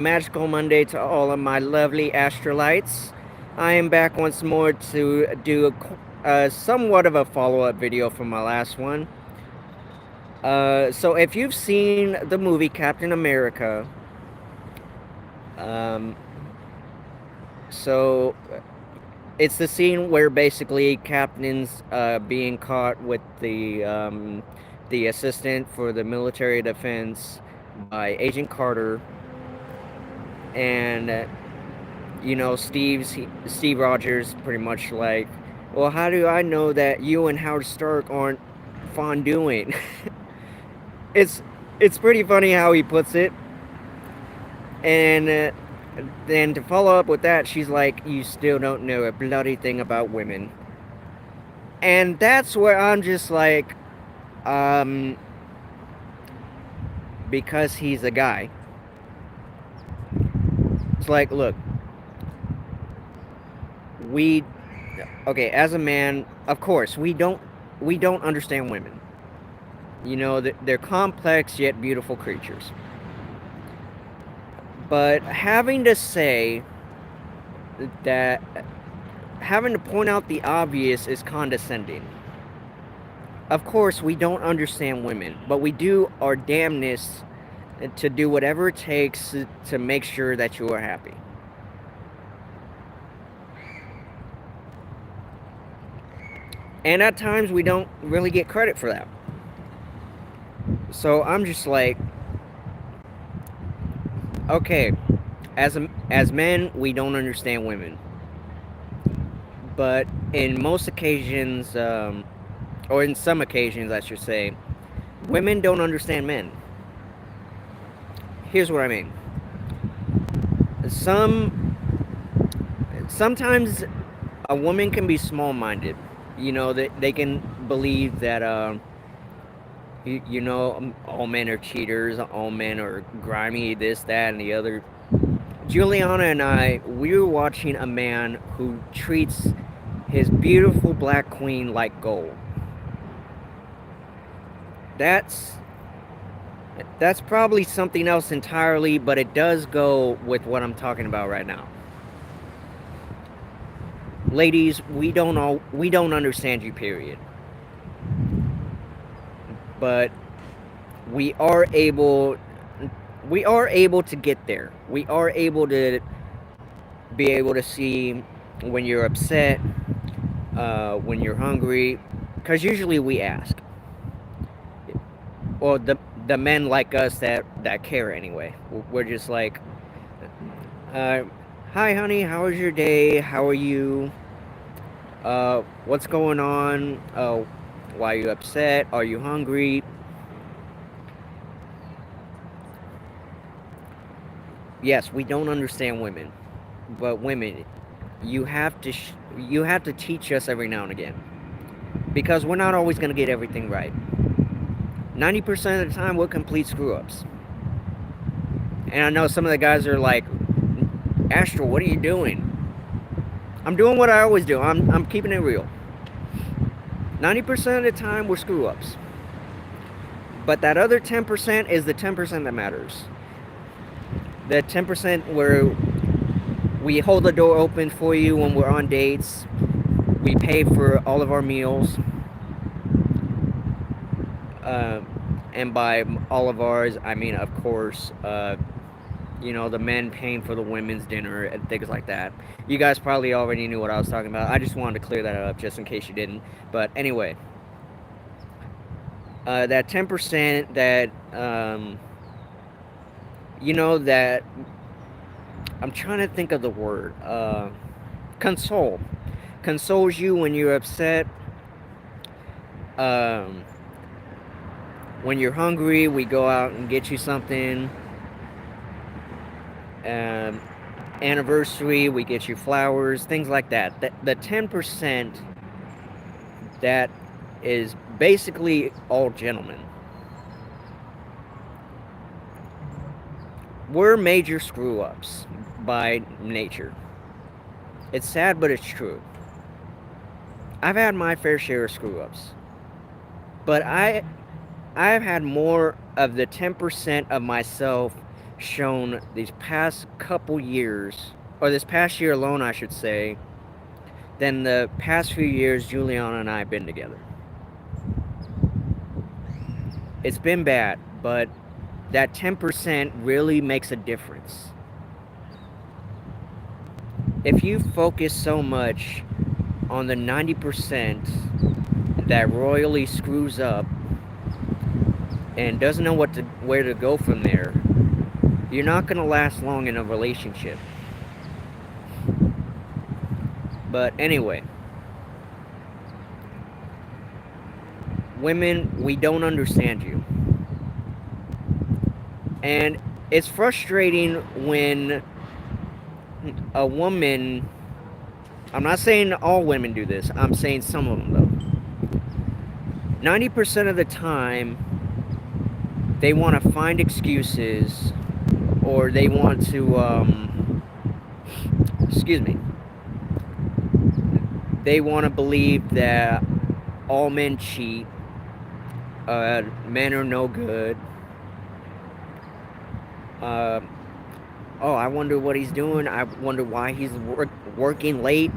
magical Monday to all of my lovely astrolites. I am back once more to do somewhat of a follow up video from my last one. So, if you've seen the movie Captain America, um, so it's the scene where basically Captain's being caught with the assistant for the military defense by Agent Carter, and Steve Rogers pretty much like, well, how do I know that you and Howard Stark aren't fondue-ing? it's it's pretty funny how he puts it, and then to follow up with that, she's like, you still don't know a bloody thing about women, and that's where I'm just like, um, because he's a guy. It's like, look, we okay, as a man, of course, we don't understand women. They're complex yet beautiful creatures. But that having to point out the obvious is condescending. Of course, we don't understand women, but we do our damnness to do whatever it takes to make sure that you are happy. And at times we don't really get credit for that. So I'm just like, okay, as men, we don't understand women, but in most occasions, or in some occasions, I should say, women don't understand men. Here's what I mean. Sometimes a woman can be small-minded. That they can believe that all men are cheaters, all men are grimy, this, that, and the other. Juliana and I, we were watching a man who treats his beautiful black queen like gold. That's that's probably something else entirely, but it does go with what I'm talking about right now. Ladies, we don't understand you, period. But we are able we are able to get there. We are able to be able to see when you're upset, when you're hungry, because usually we ask, or the men like us that care anyway. We're just like, uh, hi honey, how was your day? How are you? What's going on? Why are you upset? Are you hungry? Yes, we don't understand women, but women, you have to teach us every now and again, because we're not always gonna get everything right. 90% of the time, we're complete screw ups. And I know some of the guys are like, Astral, what are you doing? I'm doing what I always do. I'm keeping it real. 90% of the time, we're screw ups. But that other 10% is the 10% that matters. The 10% where we hold the door open for you when we're on dates. We pay for all of our meals. Uh, and by all of ours, I mean, of course, the men paying for the women's dinner and things like that. You guys probably already knew what I was talking about. I just wanted to clear that up just in case you didn't. But anyway, that 10% that, that I'm trying to think of the word. Console. Consoles you when you're upset. Um, when you're hungry, we go out and get you something. Um, Anniversary, we get you flowers, things like that. The 10% that is basically all gentlemen. We're major screw ups by nature. It's sad, but it's true. I've had my fair share of screw ups, but I've had more of the 10% of myself shown these past couple years, or this past year alone, I should say, than the past few years Juliana and I have been together. It's been bad, but that 10% really makes a difference. If you focus so much on the 90% that royally screws up and doesn't know where to go from there, you're not going to last long in a relationship. But anyway, women, we don't understand you. And it's frustrating when a woman, I'm not saying all women do this, I'm saying some of them though. 90% of the time, they want to find excuses, or they want to, excuse me, they want to believe that all men cheat, men are no good. Oh, I wonder what he's doing. I wonder why he's working late.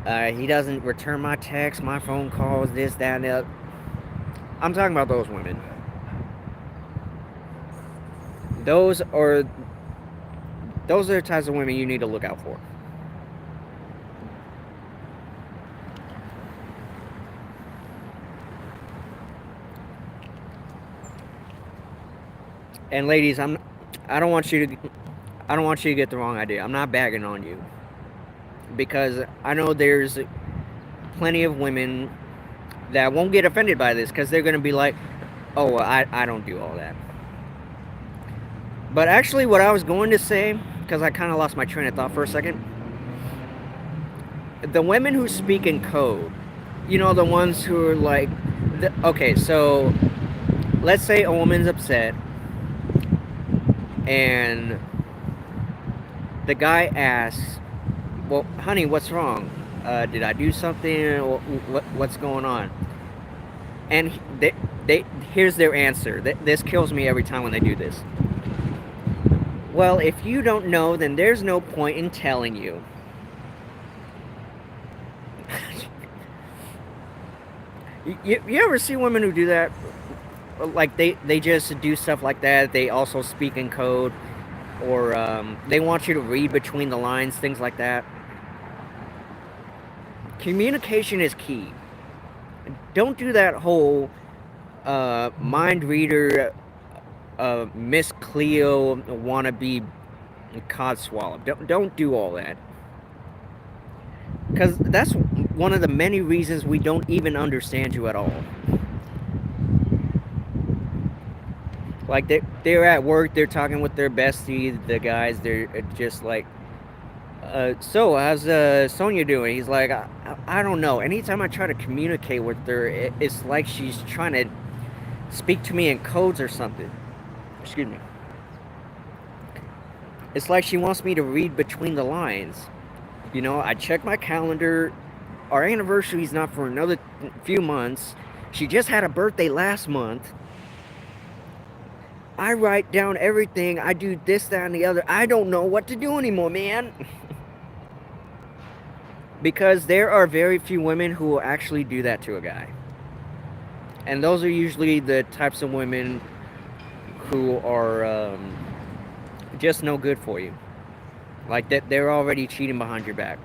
He doesn't return my texts, my phone calls, this, that, and that. I'm talking about those women. Those are the types of women you need to look out for. And ladies, I don't want you to get the wrong idea. I'm not bagging on you, because I know there's plenty of women that won't get offended by this, because they're going to be like, oh, well, I don't do all that. But actually, what I was going to say, because I kind of lost my train of thought for a second, the women who speak in code, you know, the ones who are like, okay, so let's say a woman's upset and the guy asks, well, honey, what's wrong? Did I do something? What's going on? And here's their answer. This kills me every time when they do this. Well, if you don't know, then there's no point in telling you. You ever see women who do that? Like, they just do stuff like that. They also speak in code, or they want you to read between the lines, things like that. Communication is key. Don't do that whole mind reader, Miss Cleo wannabe codswallop. Don't do all that, because that's one of the many reasons we don't even understand you at all. Like, they're at work, they're talking with their bestie, the guys, they're just like, so how's Sonia doing? He's like, I don't know. Anytime I try to communicate with her, it's like she's trying to speak to me in codes or something. Excuse me. It's like she wants me to read between the lines. You know, I check my calendar. Our anniversary's not for another few months. She just had a birthday last month. I write down everything. I do this, that, and the other. I don't know what to do anymore, man. Because there are very few women who will actually do that to a guy. And those are usually the types of women who are just no good for you. Like, that they're already cheating behind your back.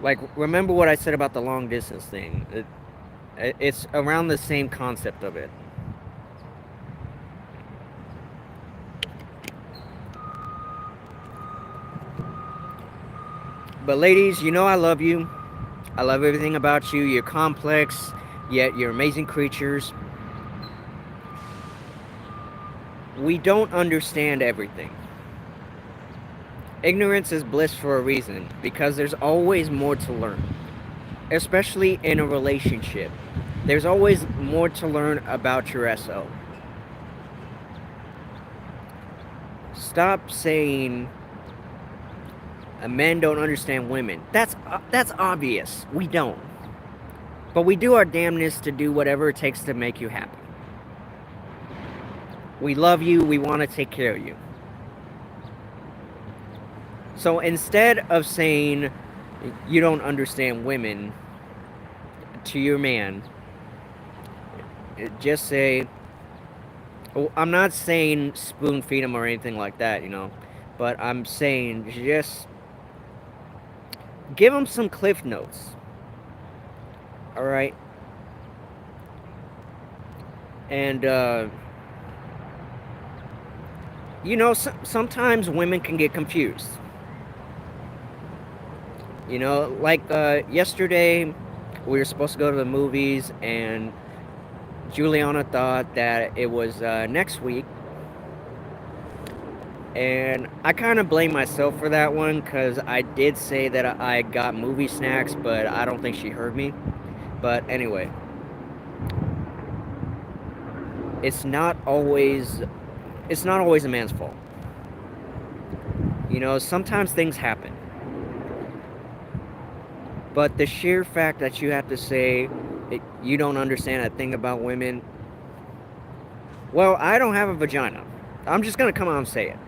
Like, remember what I said about the long distance thing. It's around the same concept of it. But ladies, you know I love you. I love everything about you. You're complex, yet you're amazing creatures. We don't understand everything. Ignorance is bliss for a reason, because there's always more to learn. Especially in a relationship. There's always more to learn about your SO. Stop saying men don't understand women. That's obvious. We don't. But we do our damnness to do whatever it takes to make you happy. We love you. We want to take care of you. So instead of saying you don't understand women to your man, just say, well, I'm not saying spoon feed him or anything like that, but I'm saying just give him some cliff notes. All right. And, sometimes women can get confused. Like yesterday, we were supposed to go to the movies, and Juliana thought that it was next week. And I kind of blame myself for that one because I did say that I got movie snacks, but I don't think she heard me. But anyway, it's not always it's not always a man's fault. Sometimes things happen. But the sheer fact that you have to say you don't understand a thing about women, well, I don't have a vagina. I'm just going to come out and say it.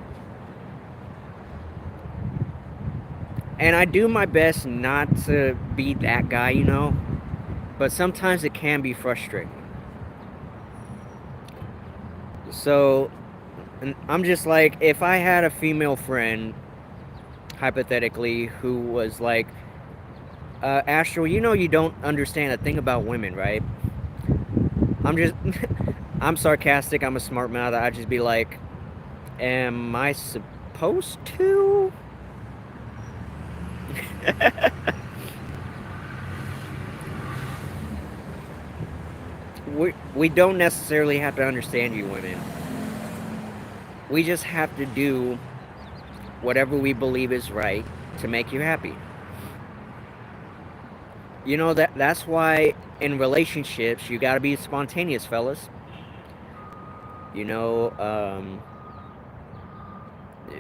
And I do my best not to be that guy. But sometimes it can be frustrating. So, I'm just like, if I had a female friend, hypothetically, who was like, Astral, you don't understand a thing about women, right? I'm just, I'm sarcastic, I'm a smart mouth, I'd just be like, am I supposed to? we don't necessarily have to understand you women. We just have to do whatever we believe is right to make you happy. That's why in relationships you gotta be spontaneous, fellas. You know, um,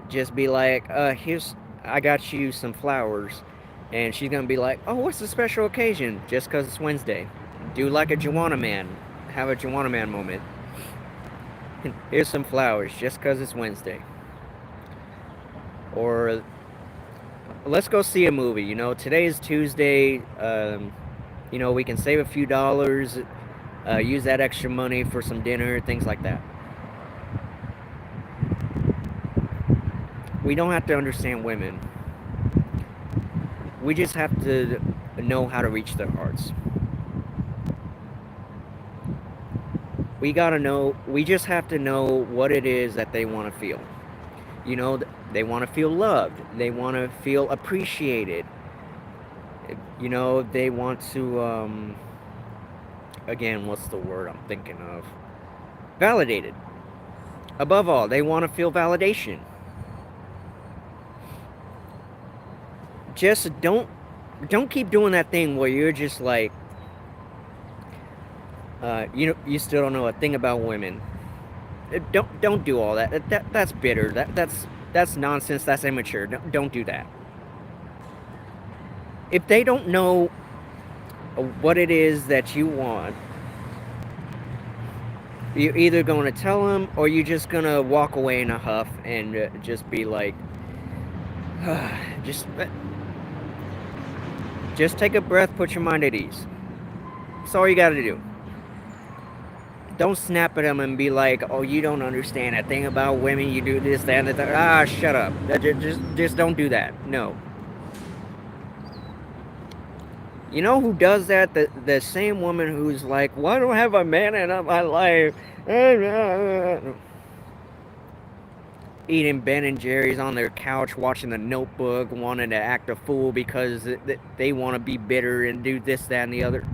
just be like, here's I got you some flowers, and she's gonna be like, oh, what's the special occasion? Just 'cause it's Wednesday. Do like a Joanna man. Have a Joanna man moment. Here's some flowers, just 'cause it's Wednesday. Or let's go see a movie. Today is Tuesday. We can save a few dollars, use that extra money for some dinner, things like that. We don't have to understand women. We just have to know how to reach their hearts. We just have to know what it is that they want to feel. You know, they want to feel loved. They want to feel appreciated. They want to, again, what's the word I'm thinking of? Validated. Above all, they want to feel validation. Just don't keep doing that thing where you're just like, you still don't know a thing about women. Don't do all that. That's bitter. That's nonsense. That's immature. Don't do that. If they don't know what it is that you want, you're either going to tell them or you're just going to walk away in a huff and just be like, just take a breath, put your mind at ease. That's all you got to do. Don't snap at them and be like, oh, you don't understand a thing about women, you do this, that, and the third. Shut up. Just don't do that. No. You know who does that? The same woman who's like, why don't I have a man in my life? Eating Ben and Jerry's on their couch, watching The Notebook, wanting to act a fool because they want to be bitter and do this, that, and the other.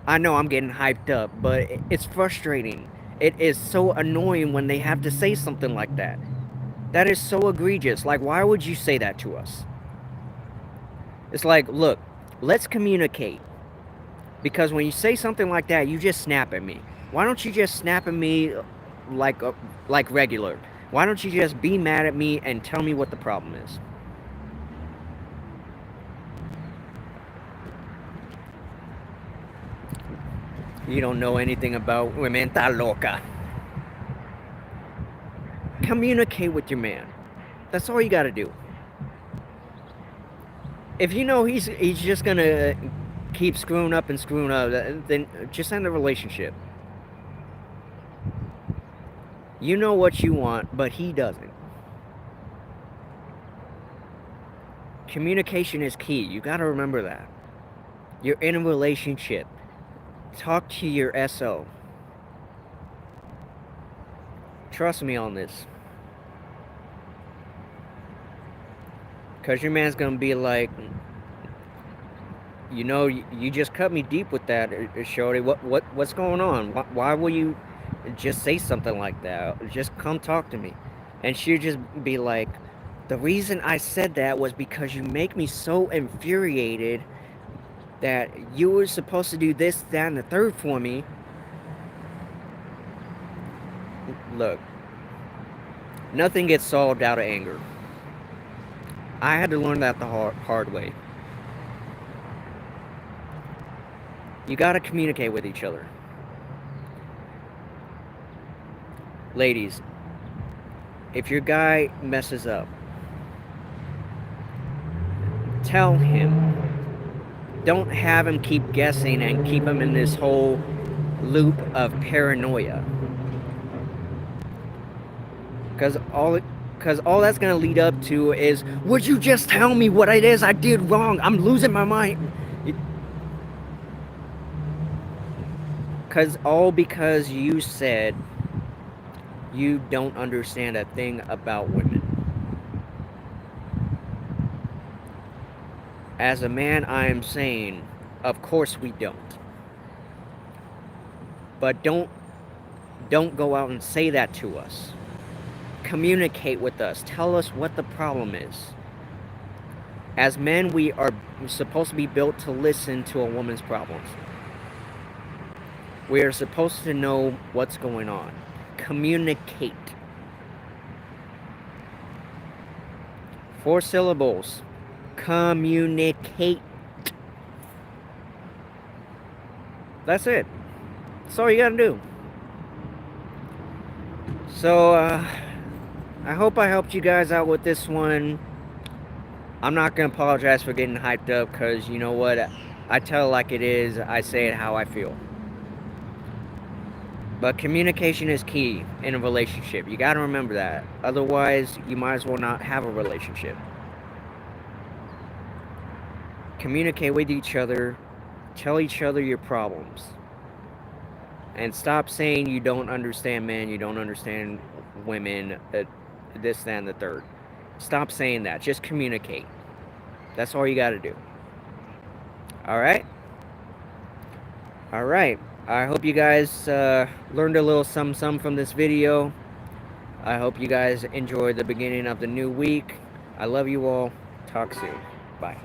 I know I'm getting hyped up, but it's frustrating. It is so annoying when they have to say something like that. That is so egregious. Like, why would you say that to us? It's like, look, let's communicate. Because when you say something like that, you just snap at me. Why don't you just snap at me like regular? Why don't you just be mad at me and tell me what the problem is? You don't know anything about women, ta loca. Communicate with your man. That's all you got to do. If you know he's just gonna keep screwing up, then just end the relationship. You know what you want, but he doesn't. Communication is key. You got to remember that. You're in a relationship. Talk to your SO. Trust me on this. Because your man's going to be like, you know, you just cut me deep with that, shorty. What's going on? Why will you just say something like that? Just come talk to me. And she'll just be like, the reason I said that was because you make me so infuriated that you were supposed to do this, that, and the third for me. Look, nothing gets solved out of anger. I had to learn that the hard way. You gotta communicate with each other. Ladies, if your guy messes up, tell him. Don't have him keep guessing and keep him in this whole loop of paranoia. Because all that's going to lead up to is, would you just tell me what it is I did wrong? I'm losing my mind. Because you said you don't understand a thing about women. As a man, I am saying, of course we don't. But don't go out and say that to us. Communicate with us. Tell us what the problem is. As men, we are supposed to be built to listen to a woman's problems. We are supposed to know what's going on. Communicate. 4 syllables. Communicate. That's it. That's all you gotta do. So, I hope I helped you guys out with this one. I'm not gonna apologize for getting hyped up, because you know what? I tell it like it is. I say it how I feel. But communication is key in a relationship. You gotta remember that. Otherwise, you might as well not have a relationship. Communicate with each other. Tell each other your problems. And stop saying you don't understand men, you don't understand women, this, that, and the third. Stop saying that. Just communicate. That's all you gotta do. Alright? Alright. I hope you guys learned a little something from this video. I hope you guys enjoy the beginning of the new week. I love you all. Talk soon. Bye.